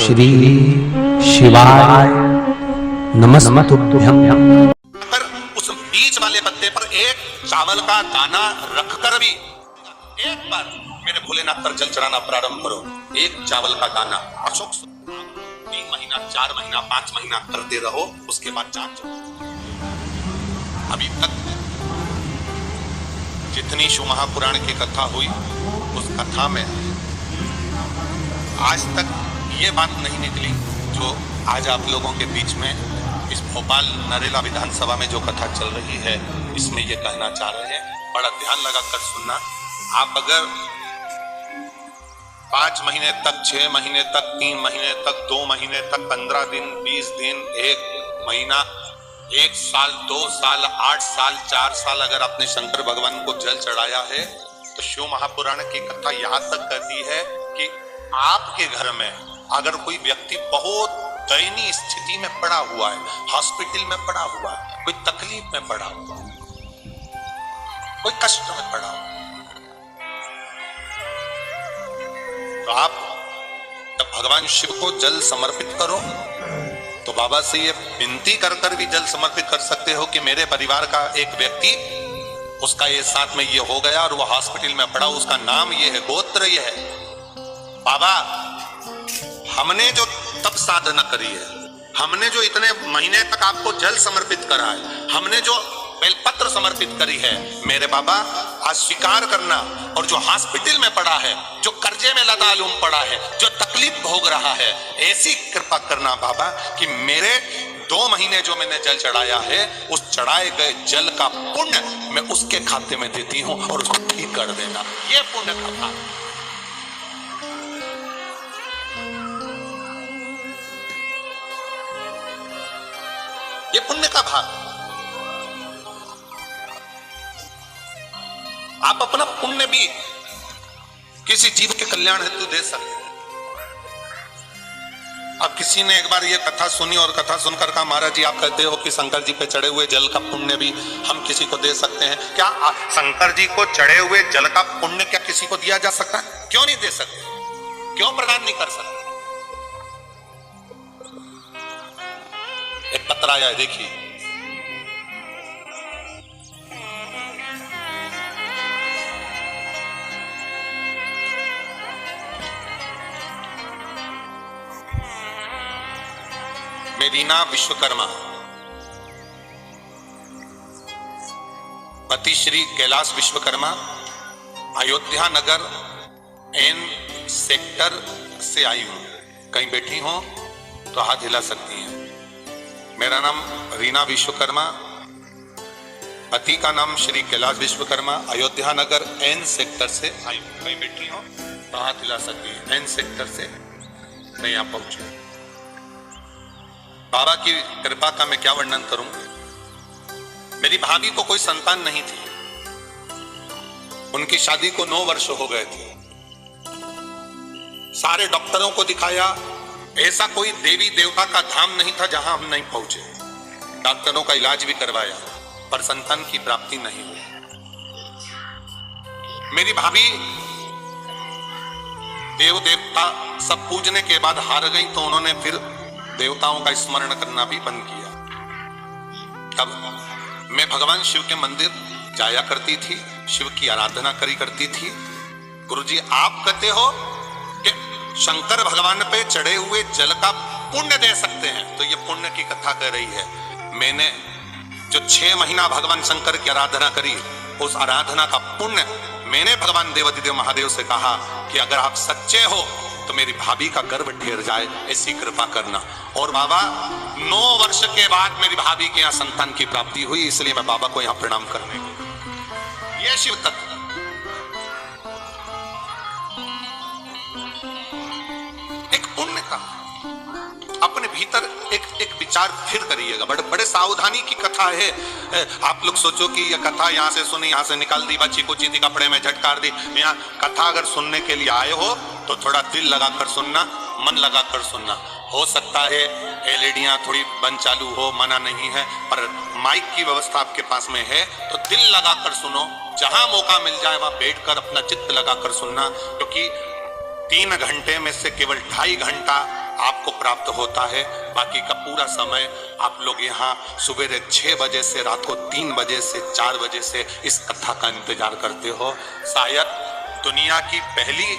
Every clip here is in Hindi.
श्री शिवाय नमस्तुभ्यं। पर उस बीच वाले पत्ते पर एक चावल का दाना रखकर भी एक बार मेरे भोलेनाथ पर जल चढ़ाना प्रारंभ करो। एक चावल का दाना अशोक 3 महीना 4 महीना 5 महीना करते रहो, उसके बाद जान जाओ। अभी तक जितनी शिव महापुराण की कथा हुई उस कथा में आज तक ये बात नहीं निकली जो आज आप लोगों के बीच में इस भोपाल नरेला विधानसभा में जो कथा चल रही है इसमें ये कहना चाह रहे हैं। बड़ा ध्यान लगाकर सुनना। आप अगर 5 महीने तक, 6 महीने तक, 3 महीने तक, 2 महीने तक, 15 दिन, 20 दिन, 1 महीना, 1 साल, 2 साल, 8 साल, 4 साल अगर आपने शंकर भगवान को जल चढ़ाया है तो शिव महापुराण की कथा यहां तक कहती है कि आपके घर में अगर कोई व्यक्ति बहुत दयनीय स्थिति में पड़ा हुआ है, हॉस्पिटल में पड़ा हुआ है, कोई तकलीफ में पड़ा हुआ है, कोई कष्ट में पड़ा हुआ है, तो आप जब भगवान शिव को जल समर्पित करो तो बाबा से ये विनती कर कर भी जल समर्पित कर सकते हो कि मेरे परिवार का एक व्यक्ति, उसका ये साथ में ये हो गया और वो हॉस्पिटल में पड़ा, उसका नाम ये है, गोत्र ये है। बाबा हमने जो तप साधना करी है, हमने जो इतने महीने तक आपको जल समर्पित करा है, हमने जो बेलपत्र समर्पित करी है, मेरे बाबा आज स्वीकार करना। और जो हॉस्पिटल में पड़ा है, जो कर्जे में लदालूम पड़ा है, जो तकलीफ भोग रहा है, ऐसी कृपा करना बाबा कि मेरे 2 महीने जो मैंने जल चढ़ाया है उस चढ़ाए गए जल का पुण्य मैं उसके खाते में देती हूं और उसको ठीक कर देना। ये पुण्य का भाग, ये पुण्य का भाग। आप अपना पुण्य भी किसी जीव के कल्याण हेतु दे सकते हैं। अब किसी ने एक बार ये कथा सुनी और कथा सुनकर कहा महाराज जी आप कहते हो कि शंकर जी पे चढ़े हुए जल का पुण्य भी हम किसी को दे सकते हैं क्या? शंकर जी को चढ़े हुए जल का पुण्य क्या किसी को दिया जा सकता है? क्यों नहीं दे सकते? क्यों प्रदान नहीं कर सकते? एक पत्र आया है, देखिए। रीना विश्वकर्मा, पति श्री कैलाश विश्वकर्मा, अयोध्या नगर एन सेक्टर से आई हूं। कहीं बैठी हो तो हाथ हिला सकती हैं। मेरा नाम रीना विश्वकर्मा, पति का नाम श्री कैलाश विश्वकर्मा, अयोध्या नगर एन सेक्टर से आई हूं। कहीं बैठी हो तो हाथ हिला सकती है। एन सेक्टर से मैं यहां पहुंची। बाबा की कृपा का मैं क्या वर्णन करूं। मेरी भाभी को कोई संतान नहीं थी। उनकी शादी को 9 वर्ष हो गए थे। सारे डॉक्टरों को दिखाया, ऐसा कोई देवी देवता का धाम नहीं था जहां हम नहीं पहुंचे। डॉक्टरों का इलाज भी करवाया पर संतान की प्राप्ति नहीं हुई। मेरी भाभी देव देवता सब पूजने के बाद हार गई तो उन्होंने फिर देवताओं का स्मरण करना भी बंद किया। तब मैं भगवान शिव के मंदिर जाया करती थी, शिव की आराधना करी करती थी। गुरुजी आप कहते हो कि शंकर भगवान पे चढ़े हुए जल का पुण्य दे सकते हैं, तो ये पुण्य की कथा कह रही है। मैंने जो 6 महीना भगवान शंकर की आराधना करी, उस आराधना का पुण्य मैंने भगवान देवाधिदेव महादेव से कहा कि अगर आप सच्चे हो तो मेरी भाभी का गर्भ ढेर जाए, ऐसी कृपा करना। और बाबा 9 वर्ष के बाद मेरी भाभी के यहाँ संतान की प्राप्ति हुई, इसलिए मैं बाबा को यहाँ प्रणाम करने गया। ये शिव तत्व एक पुण्य का। अपने भीतर एक विचार फिर करिएगा। बड़े बड़े सावधानी की कथा है। आप लोग सोचो कि यह कथा यहाँ से सुनी, यहाँ से निकाल दी, बच्ची को चीती कपड़े में झटकार दी। यहाँ कथा अगर सुनने के लिए आए हो तो थोड़ा दिल लगाकर सुनना, मन लगाकर सुनना। हो सकता है एलईडियां थोड़ी बंद चालू हो, मना नहीं है, पर माइक की व्यवस्था आपके पास में है तो दिल लगाकर सुनो। जहां मौका मिल जाए वहां बैठकर अपना चित्त लगाकर सुनना, क्योंकि 3 घंटे में से केवल 2.5 घंटा आपको प्राप्त होता है। बाकी का पूरा समय आप लोग यहाँ सुबह 6 बजे से रात को 3 बजे से 4 बजे से इस कथा का इंतजार करते हो। शायद दुनिया की पहली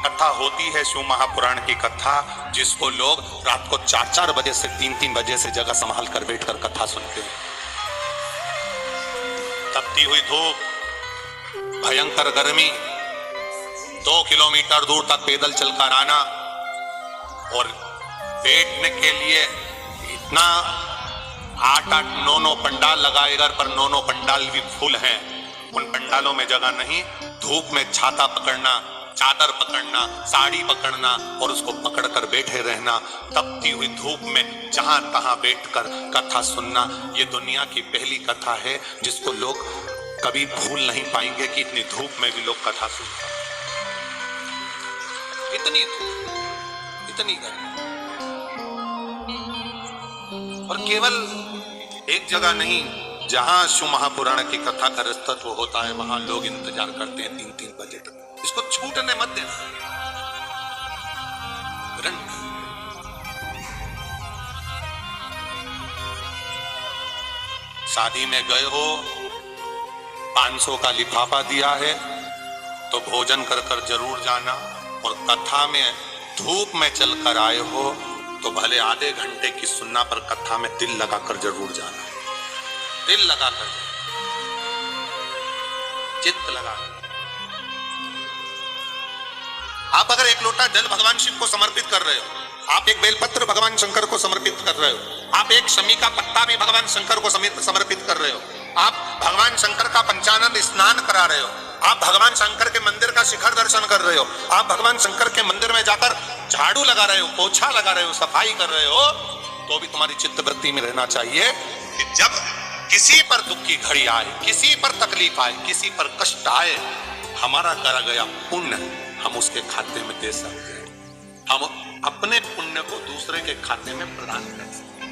कथा होती है शिव महापुराण की कथा, जिसको लोग रात को 4-4 बजे से 3-3 बजे से जगह संभाल कर बैठकर कथा सुनते हैं। तपती हुई धूप, भयंकर गर्मी, 2 किलोमीटर दूर तक पैदल चलकर आना और बैठने के लिए इतना 8-8, 9-9 पंडाल लगाए घर पर, 9-9 पंडाल भी फुल हैं। उन पंडालों में जगह नहीं। धूप में छाता पकड़ना, चादर पकड़ना, साड़ी पकड़ना और उसको पकड़कर बैठे रहना, तपती हुई धूप में जहां तहां बैठकर कथा सुनना, ये दुनिया की पहली कथा है जिसको लोग कभी भूल नहीं पाएंगे कि इतनी धूप में भी लोग कथा सुनते हैं। इतनी धूप, इतनी गर्मी, और केवल एक जगह नहीं, जहां शिव महापुराण की कथा का रस्तत्व होता है वहां लोग इंतजार करते हैं 3-3 बजे तक। इसको छूटने मत देना। शादी में गए हो, 500 का लिफाफा दिया है तो भोजन कर कर जरूर जाना, और कथा में धूप में चलकर आए हो तो भले आधे घंटे की सुनना, पर कथा में दिल लगाकर जरूर जाना। दिल लगाकर, चित्त लगाकर। आप अगर एक लोटा जल भगवान शिव को समर्पित कर रहे हो, आप एक बेलपत्र भगवान शंकर को समर्पित कर रहे हो, आप एक शमी का पत्ता भी भगवान शंकर को समर्पित कर रहे हो, आप भगवान शंकर का पंचानन स्नान करा रहे हो, आप भगवान शंकर के मंदिर का शिखर दर्शन कर रहे हो, आप भगवान शंकर के मंदिर में जाकर झाड़ू लगा रहे हो, पोछा लगा रहे हो, सफाई कर रहे हो, तो भी तुम्हारी चित्त वृत्ति में रहना चाहिए कि जब किसी पर दुख की घड़ी आए, किसी पर तकलीफ आए, किसी पर कष्ट आए, हमारा करा गया पुण्य हम उसके खाते में दे सकते हैं। हम अपने पुण्य को दूसरे के खाते में प्रदान कर सकते हैं।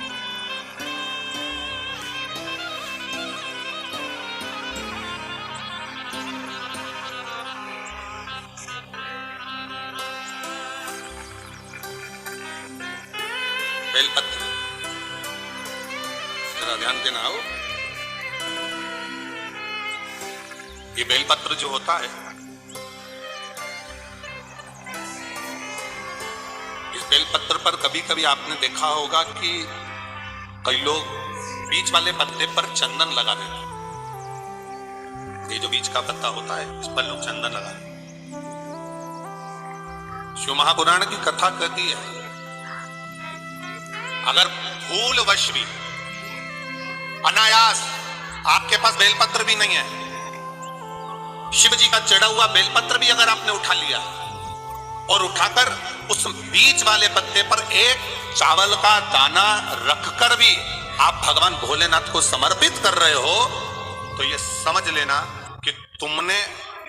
बेलपत्र जरा ध्यान देना हो। ये बेलपत्र जो होता है, इस बेलपत्र पर कभी कभी आपने देखा होगा कि कई लोग बीच वाले पत्ते पर चंदन लगा देते हैं। ये जो बीच का पत्ता होता है इस पर लोग चंदन लगा देते हैं। शिव महापुराण की कथा कहती है, अगर भूलवश भी अनायास आपके पास बेलपत्र भी नहीं है, शिव जी का चढ़ा हुआ बेलपत्र भी अगर आपने उठा लिया और उठाकर उस बीच वाले पत्ते पर एक चावल का दाना रखकर भी आप भगवान भोलेनाथ को समर्पित कर रहे हो, तो ये समझ लेना कि तुमने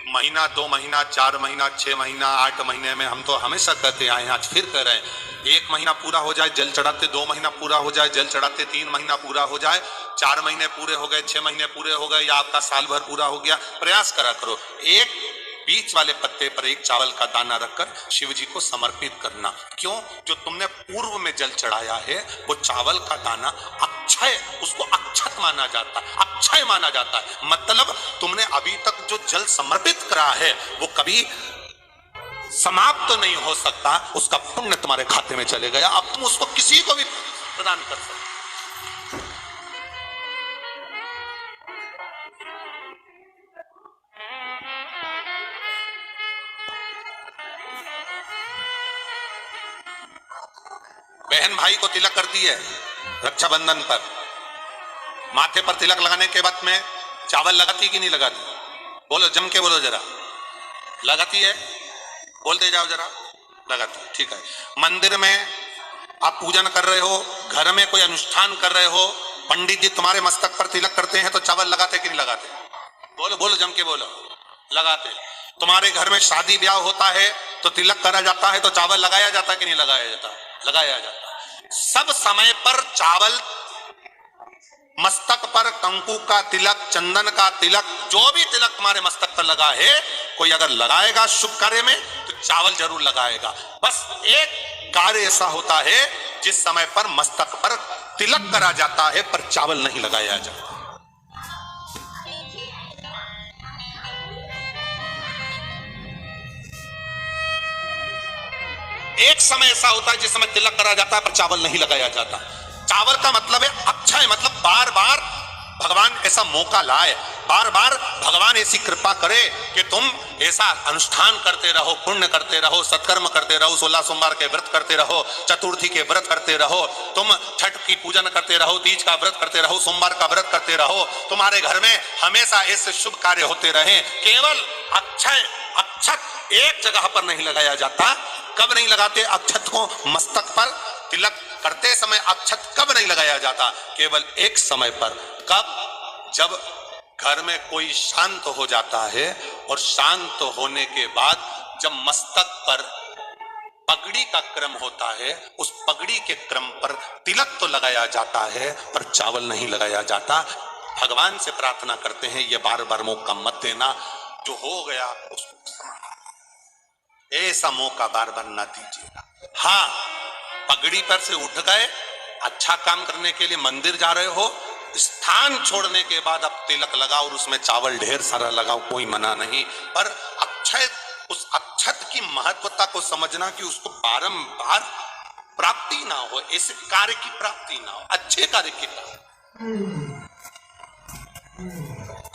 महीना, 2 महीना, 4 महीना, 6 महीना, 8 महीने में, हम तो हमेशा कहते आए हैं, आज फिर कह रहे हैं, 1 महीना पूरा हो जाए जल चढ़ाते, 2 महीना पूरा हो जाए जल चढ़ाते, 3 महीना पूरा हो जाए, 4 महीने पूरे हो गए, 6 महीने पूरे हो गए, या आपका साल भर पूरा हो गया, प्रयास करा करो एक बीच वाले पत्ते पर एक चावल का दाना रखकर शिव जी को समर्पित करना। क्यों? जो तुमने पूर्व में जल चढ़ाया है वो चावल का दाना अक्षय, उसको अक्षत माना जाता है, अक्षय माना जाता है। मतलब तुमने अभी तक जो जल समर्पित करा है वो कभी समाप्त तो नहीं हो सकता, उसका पुण्य तुम्हारे खाते में चले गया, अब तुम उसको किसी को भी प्रदान कर सकते। बहन भाई को तिलक करती है रक्षाबंधन पर, माथे पर तिलक लगाने के बाद में चावल लगाती कि नहीं लगाती? बोलो, जम के बोलो जरा। लगाती है? बोलते जाओ जरा। लगाती, ठीक है। मंदिर में आप पूजन कर रहे हो, घर में कोई अनुष्ठान कर रहे हो, पंडित जी तुम्हारे मस्तक पर तिलक करते हैं तो चावल लगाते कि नहीं लगाते? बोलो बोलो, जम के बोलो। लगाते। तुम्हारे घर में शादी ब्याह होता है तो तिलक करा जाता है तो चावल लगाया जाता है कि नहीं लगाया जाता? लगाया जाता। सब समय पर चावल, मस्तक पर कंकु का तिलक, चंदन का तिलक, जो भी तिलक तुम्हारे मस्तक पर लगा है, कोई अगर लगाएगा शुभ कार्य में तो चावल जरूर लगाएगा। बस एक कार्य ऐसा होता है जिस समय पर मस्तक पर तिलक करा जाता है पर चावल नहीं लगाया जाता। एक समय ऐसा होता है जिस समय तिलक करा जाता है पर चावल नहीं लगाया जाता। चावल का मतलब है अक्षय, मतलब बार बार भगवान ऐसा मौका लाए, बार बार भगवान ऐसी कृपा करे कि तुम ऐसा अनुष्ठान करते रहो, पुण्य करते रहो, सत्कर्म करते रहो, 16 सोमवार के व्रत करते रहो, चतुर्थी के व्रत करते रहो, तुम छठ की पूजन करते रहो, तीज का व्रत करते रहो, सोमवार का व्रत करते रहो, तुम्हारे घर में हमेशा ऐसे शुभ कार्य होते रहे। केवल अक्षय अक्षत एक जगह पर नहीं लगाया जाता। कब नहीं लगाते अक्षत को? मस्तक पर तिलक करते समय अक्षत कब नहीं लगाया जाता? केवल एक समय पर। कब? जब घर में कोई शांत हो जाता है और शांत होने के बाद जब मस्तक पर पगड़ी का क्रम होता है, उस पगड़ी के क्रम पर तिलक तो लगाया जाता है पर चावल नहीं लगाया जाता। भगवान से प्रार्थना करते हैं ये बार बार मौका मत देना, जो हो गया उसको ऐसा मौका बार बार ना दीजिएगा। हाँ, पगड़ी पर से उठ गए, अच्छा काम करने के लिए मंदिर जा रहे हो, स्थान छोड़ने के बाद अब तिलक लगाओ और उसमें चावल ढेर सारा लगाओ, कोई मना नहीं। पर अक्षय, उस अक्षत की महत्वता को समझना कि उसको बारंबार प्राप्ति ना हो, ऐसे कार्य की प्राप्ति ना हो, अच्छे कार्य की प्राप्ति,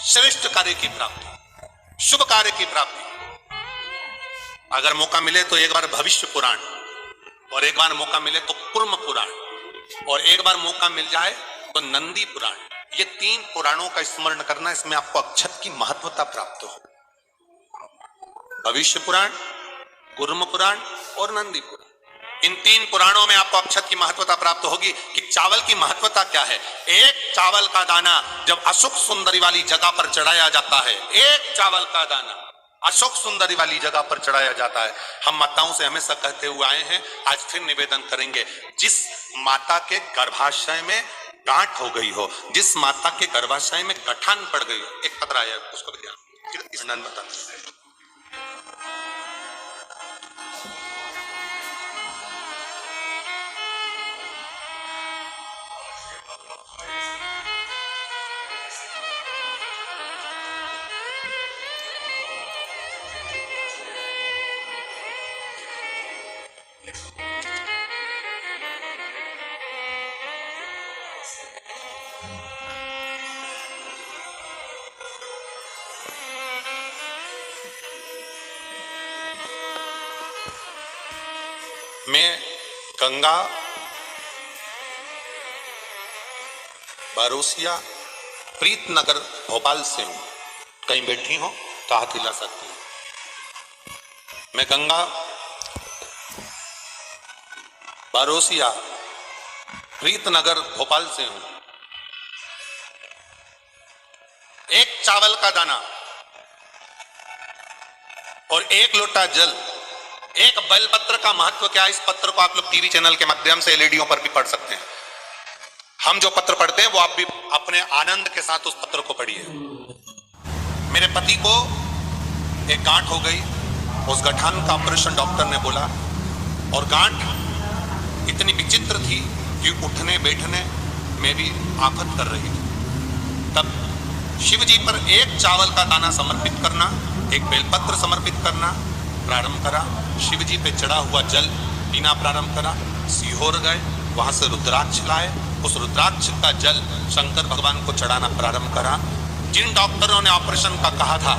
श्रेष्ठ कार्य की प्राप्ति, शुभ कार्य की प्राप्ति। अगर मौका मिले तो एक बार भविष्य पुराण, और एक बार मौका मिले तो कुर्म पुराण, और एक बार मौका मिल जाए तो नंदी पुराण। ये 3 पुराणों का स्मरण करना, इसमें आपको अक्षत की महत्वता प्राप्त हो। भविष्य पुराण, कुर्म पुराण और नंदी पुराण, इन 3 पुराणों में आपको अक्षत की महत्वता प्राप्त होगी कि चावल की महत्वता क्या है। एक चावल का दाना जब अशोक सुंदरी वाली जगह पर चढ़ाया जाता है, एक चावल का दाना अशोक सुंदरी वाली जगह पर चढ़ाया जाता है। हम माताओं से हमेशा कहते हुए आए हैं, आज फिर निवेदन करेंगे, जिस माता के गर्भाशय में गांठ हो गई हो, जिस माता के गर्भाशय में गठान पड़ गई हो, एक पत्र आया उसको भी ध्यान बताना। मैं गंगा बारोसिया प्रीतनगर भोपाल से हूं। कहीं बैठी हो तो हाथ हिला सकती हूं। मैं गंगा बारोसिया प्रीतनगर भोपाल से हूं। एक चावल का दाना और एक लोटा जल, एक बेलपत्र का महत्व क्या है? इस पत्र को आप लोग टीवी चैनल के माध्यम से एलईडीओं पर भी पढ़ सकते हैं। हम जो पत्र पढ़ते हैं वो आप भी अपने आनंद के साथ उस पत्र को पढ़िए। मेरे पति को एक गांठ हो गई, उस गठान का ऑपरेशन डॉक्टर ने बोला, और गांठ इतनी विचित्र थी कि उठने बैठने में भी आफत कर रही थी। तब शिव जी पर एक चावल का दाना समर्पित करना, एक बेलपत्र समर्पित करना प्रारंभ करा। शिव जी पे चढ़ा हुआ जल पीना प्रारंभ करा। सीहोर गए, वहां से रुद्राक्ष लाए, उस रुद्राक्ष का जल शंकर भगवान को चढ़ाना प्रारंभ करा। जिन डॉक्टरों ने ऑपरेशन का कहा था,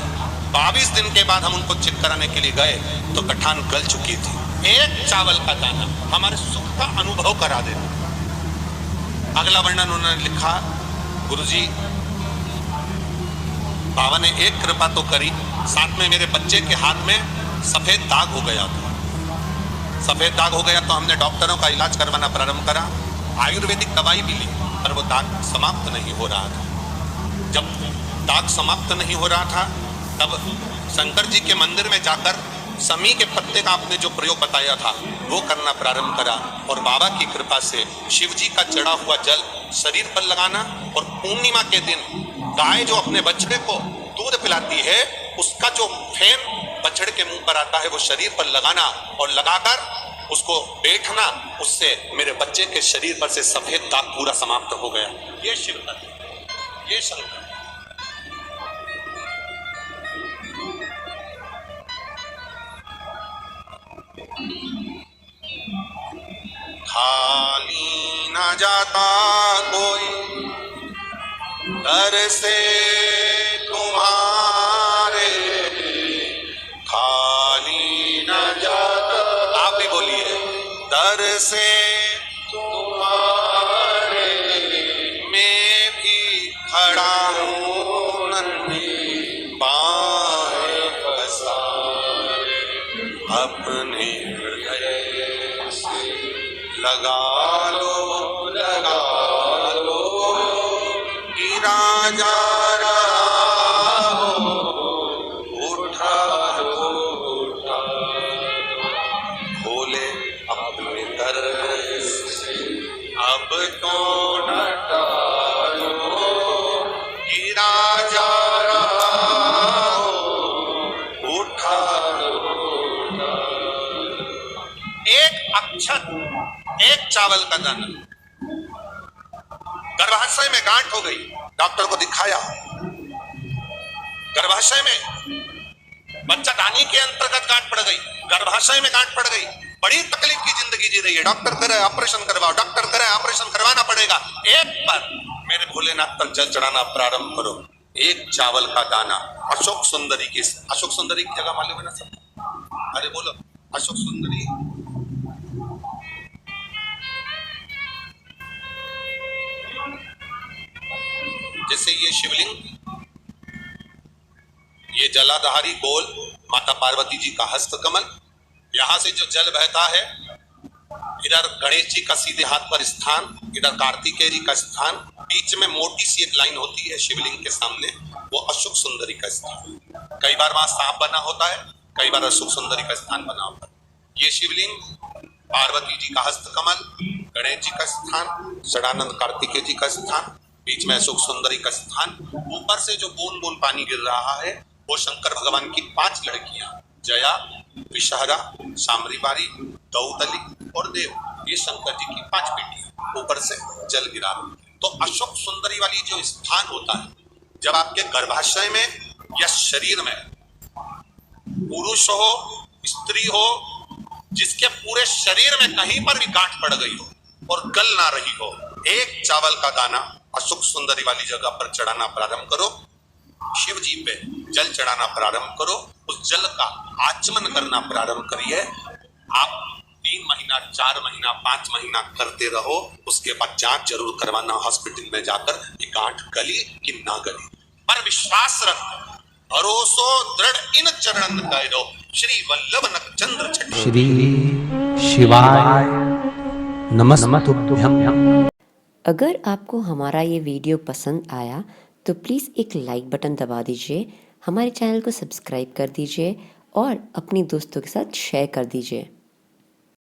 22 दिन के बाद हम उनको चेक कराने के लिए गए तो गठान गल चुकी थी। एक चावल का दाना हमारे सुख का अनुभव करा देता। अगला वर्णन उन्होंने लिखा, गुरुजी बाबा ने एक कृपा तो करी, साथ में मेरे बच्चे के हाथ में सफेद दाग हो गया था। सफेद दाग हो गया तो हमने डॉक्टरों का इलाज करवाना प्रारंभ करा। आयुर्वेदिक दवाई भी ली पर वो दाग समाप्त नहीं हो रहा था। जब दाग समाप्त नहीं हो रहा था तब शंकर जी के मंदिर में जाकर समी के पत्ते का आपने जो प्रयोग बताया था वो करना प्रारंभ करा, और बाबा की कृपा से शिव जी का चढ़ा हुआ जल शरीर पर लगाना, और पूर्णिमा के दिन गाय जो अपने बछड़े को दूध पिलाती है उसका जो फेन बछड़े के मुंह पर आता है वो शरीर पर लगाना, और लगाकर उसको बैठना, उससे मेरे बच्चे के शरीर पर से सफेद दाग पूरा समाप्त हो गया। ये शिवकर, ये शंकर। खाली न जाता कोई दर से तुम्हारे, खाली न जाता, आप भी बोलिए, दर से तुम्हारे मैं भी खड़ा हूँ नन्ही बाहें पसारे, अपने हृदय से लगा लो, लगा लो, गिरा जा रहा हो, उठा लो, उठा लो, खोले अपने दर से, अब तो न टालो, गिरा जा रहा हो, उठा लो, उठा लो। एक अक्षत, एक चावल का दाना, गर्भाशय में गांठ हो गई, डॉक्टर को दिखाया, गर्भाशय में बच्चादानी के अंतर्गत गांठ पड़ गई, गर्भाशय में गांठ पड़ गई, बड़ी तकलीफ की जिंदगी जी रही है, डॉक्टर करे ऑपरेशन करवाओ, डॉक्टर करे ऑपरेशन करवाना पड़ेगा। एक बार मेरे भोलेनाथ तक जल चढ़ाना प्रारंभ करो। एक चावल का दाना, अशोक सुंदरी की, अशोक सुंदरी की जगह मालूम है ना सब? अरे बोलो, अशोक सुंदरी जैसे ये शिवलिंग, ये जलाधारी गोल माता पार्वती जी का हस्त कमल, यहां से जो जल बहता है, इधर गणेश जी का सीधे हाथ पर स्थान, इधर कार्तिकेय जी का स्थान, बीच में मोटी सी एक लाइन होती है शिवलिंग के सामने, वो अशोक सुंदरी का स्थान। कई बार वहां सांप बना होता है, कई बार अशोक सुंदरी का स्थान बना होता है। ये शिवलिंग पार्वती जी का हस्त कमल, गणेश जी का स्थान, षडानंद कार्तिकेय जी का स्थान, बीच में अशोक सुंदरी का स्थान। ऊपर से जो बूंद बूंद पानी गिर रहा है वो शंकर भगवान की 5 लड़कियां, जया, विषहरा, साम्रीबारी, दौतली और देव, ये शंकर जी की 5 बेटियां ऊपर से जल गिरा रही। तो अशोक सुंदरी वाली जो स्थान होता है, जब आपके गर्भाशय में या शरीर में पुरुष हो, स्त्री हो, जिसके पूरे शरीर में कहीं पर भी गांठ पड़ गई हो और गल ना रही हो, एक चावल का दाना अशोक सुंदरी वाली जगह पर चढ़ाना प्रारंभ करो, शिव जी पे जल चढ़ाना प्रारंभ करो, उस जल का आचमन करना प्रारंभ करिए। आप 3 महीना, 4 महीना, 5 महीना करते रहो, उसके बाद जांच जरूर करवाना हॉस्पिटल में जाकर कि गांठ गली कि ना गली। पर विश्वास रख, भरोसो दृढ़ इन चरणन करो, श्री वल्लभ नखचंद्र छठी। श्री शिवाय नमस्तुभ्यं। अगर आपको हमारा ये वीडियो पसंद आया तो प्लीज़ एक लाइक बटन दबा दीजिए, हमारे चैनल को सब्सक्राइब कर दीजिए और अपनी दोस्तों के साथ शेयर कर दीजिए।